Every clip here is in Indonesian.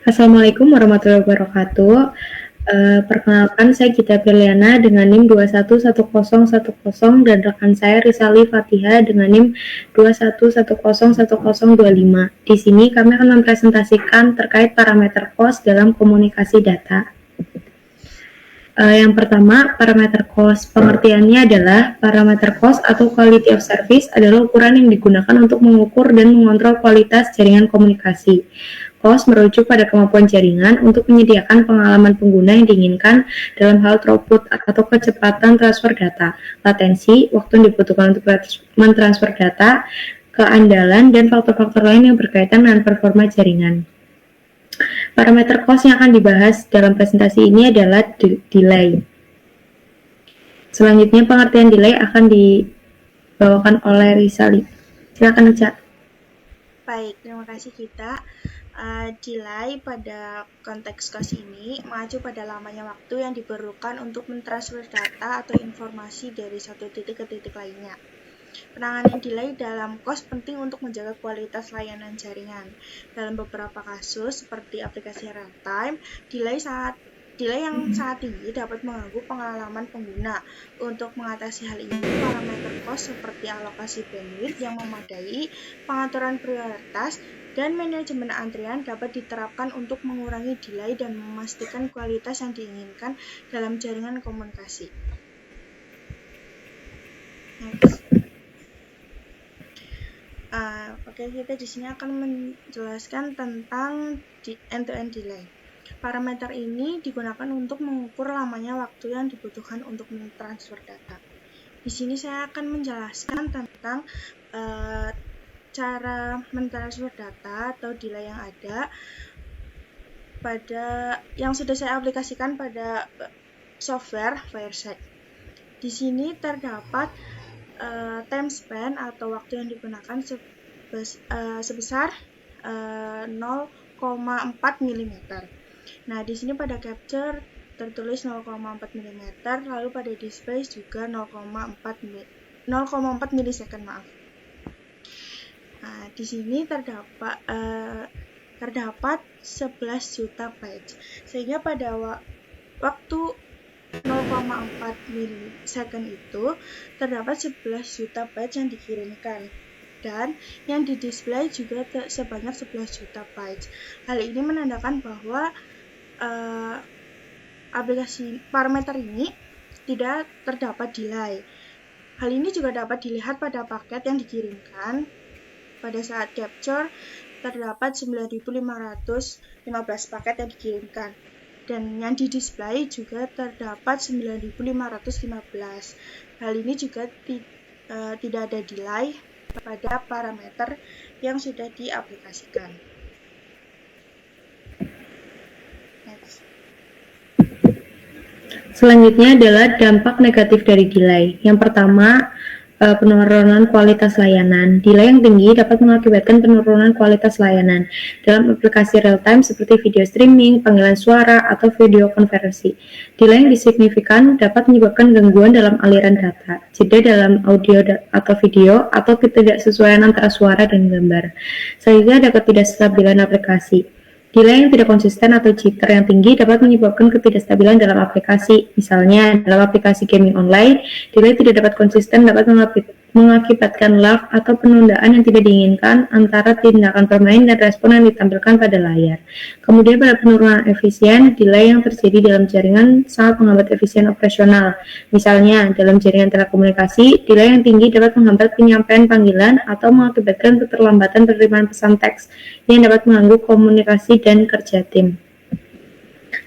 Assalamualaikum warahmatullahi wabarakatuh. Perkenalkan saya Gita Priliana dengan NIM 211010 dan rekan saya Rizali Fathiha dengan NIM 21101025. Di sini kami akan mempresentasikan terkait parameter cost dalam komunikasi data. Yang pertama, parameter cost. Pengertiannya adalah parameter cost atau quality of service adalah ukuran yang digunakan untuk mengukur dan mengontrol kualitas jaringan komunikasi. Cost merujuk pada kemampuan jaringan untuk menyediakan pengalaman pengguna yang diinginkan dalam hal throughput atau kecepatan transfer data, latensi, waktu yang dibutuhkan untuk mentransfer data, keandalan, dan faktor-faktor lain yang berkaitan dengan performa jaringan. Parameter cost yang akan dibahas dalam presentasi ini adalah delay. Selanjutnya pengertian delay akan dibawakan oleh Rizali. Silakan, Ica. Baik, terima kasih Gita. Delay pada konteks cost ini mengacu pada lamanya waktu yang diperlukan untuk mentransfer data atau informasi dari satu titik ke titik lainnya. Penanganan delay dalam cost penting untuk menjaga kualitas layanan jaringan. Dalam beberapa kasus, seperti aplikasi real-time, delay yang sangat tinggi dapat mengganggu pengalaman pengguna. Untuk mengatasi hal ini, parameter cost seperti alokasi bandwidth yang memadai, pengaturan prioritas, dan manajemen antrian dapat diterapkan untuk mengurangi delay dan memastikan kualitas yang diinginkan dalam jaringan komunikasi. Next. Oke, kita di sini akan menjelaskan tentang end-to-end delay. Parameter ini digunakan untuk mengukur lamanya waktu yang dibutuhkan untuk mentransfer data. Di sini saya akan menjelaskan tentang cara mentransfer data atau delay yang ada yang sudah saya aplikasikan pada software Fireside. Di sini terdapat time span atau waktu yang digunakan sebesar 0,4 mm. Nah, di sini pada capture tertulis 0,4 mm, lalu pada display juga 0,4 milisecond, maaf. Nah, di sini terdapat 11 juta bytes, sehingga pada waktu 0,4 milisecond itu terdapat 11 juta bytes yang dikirimkan, dan yang didisplay juga sebanyak 11 juta bytes. Hal ini menandakan bahwa aplikasi parameter ini tidak terdapat delay. Hal ini juga dapat dilihat pada paket yang dikirimkan. Pada saat capture terdapat 9.515 paket yang dikirimkan, dan yang didisplay juga terdapat 9.515. Hal ini juga tidak ada delay pada parameter yang sudah diaplikasikan. Next. Selanjutnya adalah dampak negatif dari delay. Yang pertama, penurunan kualitas layanan. Delay yang tinggi dapat mengakibatkan penurunan kualitas layanan dalam aplikasi real-time seperti video streaming, panggilan suara, atau video konferensi. Delay yang signifikan dapat menyebabkan gangguan dalam aliran data, jeda dalam audio atau video, atau ketidaksesuaian antara suara dan gambar, sehingga ada ketidakstabilan aplikasi. Delay yang tidak konsisten atau jitter yang tinggi dapat menyebabkan ketidakstabilan dalam aplikasi. Misalnya, dalam aplikasi gaming online, delay tidak dapat konsisten dapat mengakibatkan lag atau penundaan yang tidak diinginkan antara tindakan pemain dan respon yang ditampilkan pada layar. Kemudian pada penurunan efisien, delay yang terjadi dalam jaringan sangat menghambat efisien operasional. Misalnya, dalam jaringan telekomunikasi, delay yang tinggi dapat menghambat penyampaian panggilan atau mengakibatkan keterlambatan penerimaan pesan teks yang dapat mengganggu komunikasi dan kerja tim.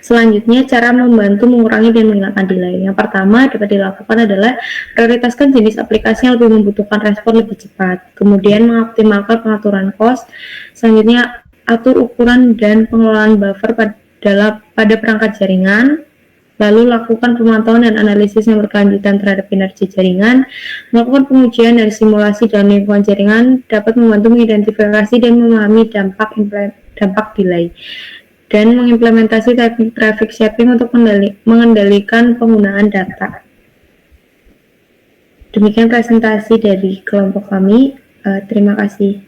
Selanjutnya, cara membantu mengurangi dan menghilangkan delay. Yang pertama dapat dilakukan adalah prioritaskan jenis aplikasi yang lebih membutuhkan respon lebih cepat. Kemudian mengoptimalkan pengaturan cost. Selanjutnya, atur ukuran dan pengelolaan buffer pada perangkat jaringan. Lalu lakukan pemantauan dan analisis yang berkelanjutan terhadap kinerja jaringan. Melakukan pengujian dan simulasi dalam lingkungan jaringan dapat membantu mengidentifikasi dan memahami dampak delay, dan mengimplementasi teknik traffic shaping untuk mengendalikan penggunaan data. Demikian presentasi dari kelompok kami. Terima kasih.